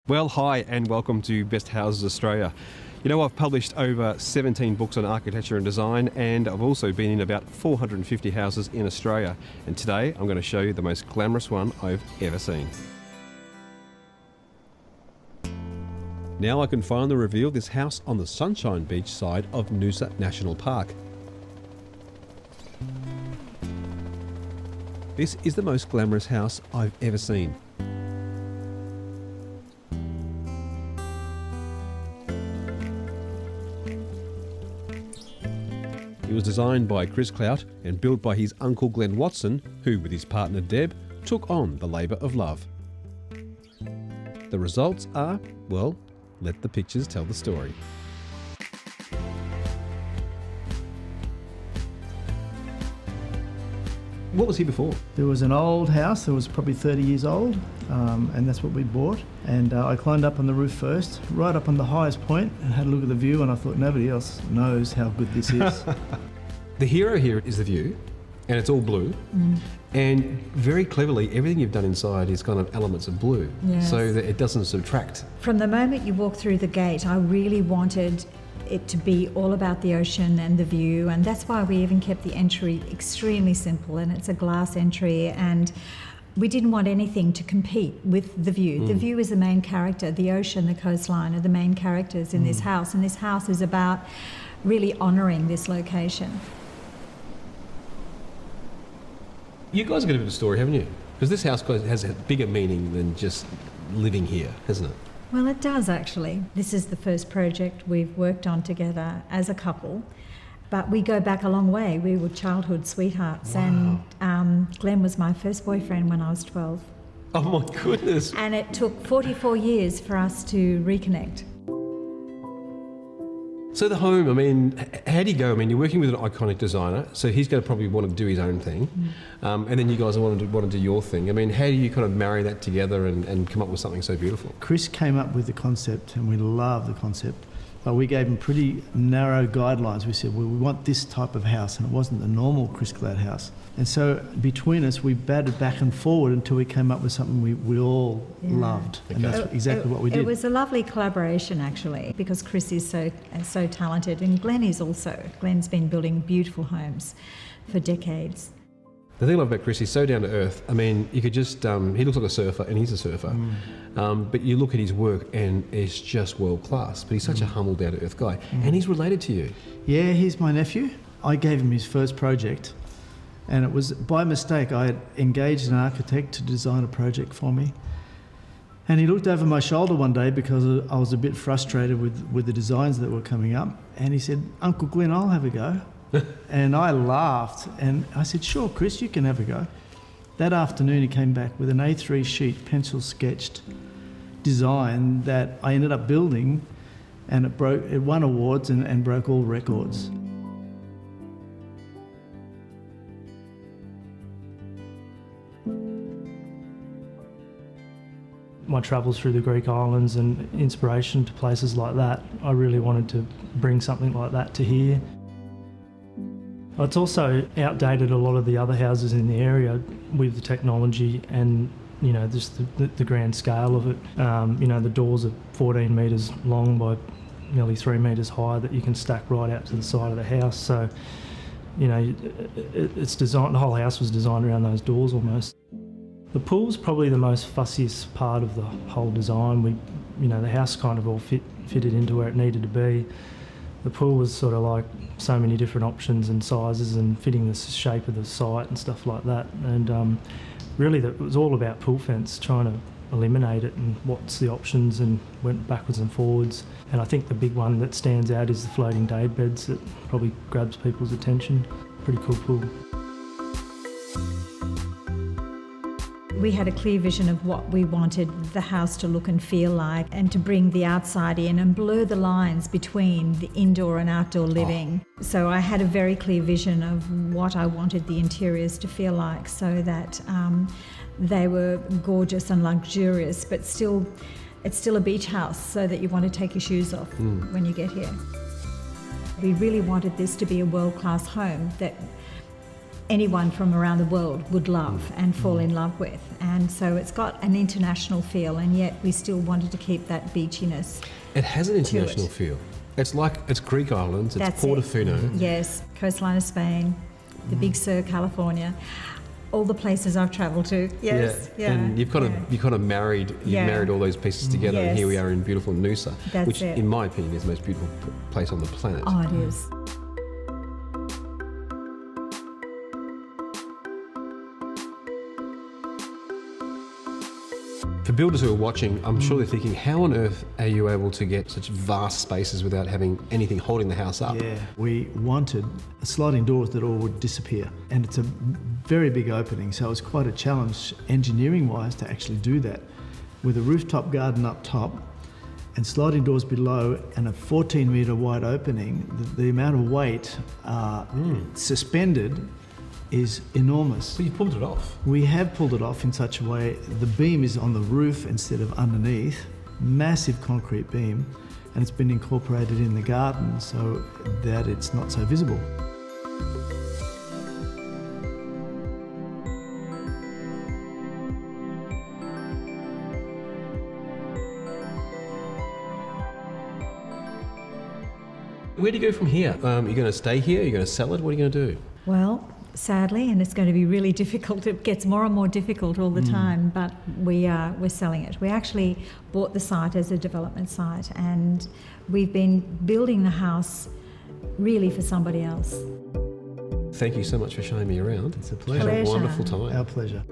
Well, hi and welcome to Best Houses Australia. You know, I've published over 17 books on architecture and design, and I've also been in about 450 houses in Australia. And today I'm going to show you the most glamorous one I've ever seen. Now I can finally reveal this house on the Sunshine Beach side of Noosa National Park. This is the most glamorous house I've ever seen. It was designed by Chris Clout and built by his uncle Glen Watson, who with his partner Deb took on the labour of love. The results are, well, let the pictures tell the story. What was here before? There was an old house that was probably 30 years old, and that's what we bought. And I climbed up on the roof first, right up on the highest point, and had a look at the view, and I thought nobody else knows how good this is. The hero here is the view, and it's all blue. And very cleverly, everything you've done inside is kind of elements of blue, Yes. so that it doesn't subtract. From the moment you walk through the gate, I really wanted it to be all about the ocean and the view, and that's why we even kept the entry extremely simple, and it's a glass entry, and we didn't want anything to compete with the view. The view is the main character. The ocean, the coastline are the main characters in this house, and this house is about really honouring this location. You guys have got a bit of a story, haven't you? Because this house has a bigger meaning than just living here, hasn't it? Well, it does actually. This is the first project we've worked on together as a couple, but we go back a long way. We were childhood sweethearts. Wow. And Glen was my first boyfriend when I was 12. Oh my goodness. And it took 44 years for us to reconnect. So the home, I mean, how do you go? I mean, you're working with an iconic designer, so he's going to probably want to do his own thing, and then you guys want to do your thing. I mean, how do you kind of marry that together and come up with something so beautiful? Chris came up with the concept, and we love the concept, but we gave him pretty narrow guidelines. We said, well, we want this type of house, and it wasn't the normal Chris Clout house. And so between us, we batted back and forward until we came up with something we all loved, and that's exactly what we did. It was a lovely collaboration actually, because Chris is so talented, and Glen is also. Glen's been building beautiful homes for decades. The thing I love about Chris, he's so down to earth. I mean, you could just, he looks like a surfer, and he's a surfer. But you look at his work, and it's just world class. But he's such a humble, down to earth guy. And he's related to you. Yeah, he's my nephew. I gave him his first project, and it was by mistake. I had engaged an architect to design a project for me. And he looked over my shoulder one day because I was a bit frustrated with the designs that were coming up. And he said, "Uncle Glen, I'll have a go." And I laughed, and I said, "Sure, Chris, you can have a go." That afternoon he came back with an A3 sheet pencil sketched design that I ended up building, and it won awards and broke all records. My travels through the Greek islands and inspiration to places like that, I really wanted to bring something like that to here. It's also outdated a lot of the other houses in the area with the technology and, you know, just the grand scale of it. You know, the doors are 14 metres long by nearly 3 metres high that you can stack right out to the side of the house. So, you know, it's designed, the whole house was designed around those doors almost. The pool's probably the most fussiest part of the whole design. You know, the house kind of all fitted into where it needed to be. The pool was sort of like so many different options and sizes and fitting the shape of the site and stuff like that. And really it was all about pool fence, trying to eliminate it and what's the options, and went backwards and forwards. And I think the big one that stands out is the floating day beds that probably grabs people's attention. Pretty cool pool. We had a clear vision of what we wanted the house to look and feel like, and to bring the outside in and blur the lines between the indoor and outdoor living. So I had a very clear vision of what I wanted the interiors to feel like, so that they were gorgeous and luxurious, but still, it's still a beach house, so that you want to take your shoes off when you get here. We really wanted this to be a world-class home that anyone from around the world would love and fall in love with. And so it's got an international feel, and yet we still wanted to keep that beachiness. It has an international it. feel. It's Greek islands, it's That's it. Portofino. Yes, coastline of Spain, the Big Sur, California, all the places I've travelled to. Yes, yeah. And you've kind of married all those pieces together, and here we are in beautiful Noosa, That's which, it. in my opinion, is the most beautiful place on the planet. Oh, it is. For builders who are watching, I'm sure they're thinking, how on earth are you able to get such vast spaces without having anything holding the house up? Yeah, we wanted sliding doors that all would disappear. And it's a very big opening, so it was quite a challenge engineering-wise to actually do that. With a rooftop garden up top and sliding doors below and a 14-metre wide opening, the amount of weight suspended is enormous. So you pulled it off. We have pulled it off in such a way, the beam is on the roof instead of underneath, massive concrete beam, and it's been incorporated in the garden so that it's not so visible. Where do you go from here? You're going to stay here? You're going to sell it? What are you going to do? Well, sadly, and it's going to be really difficult. It gets more and more difficult all the time, but we're selling it. We actually bought the site as a development site, and we've been building the house really for somebody else. Thank you so much for showing me around. It's a pleasure. Had a wonderful time. Our pleasure.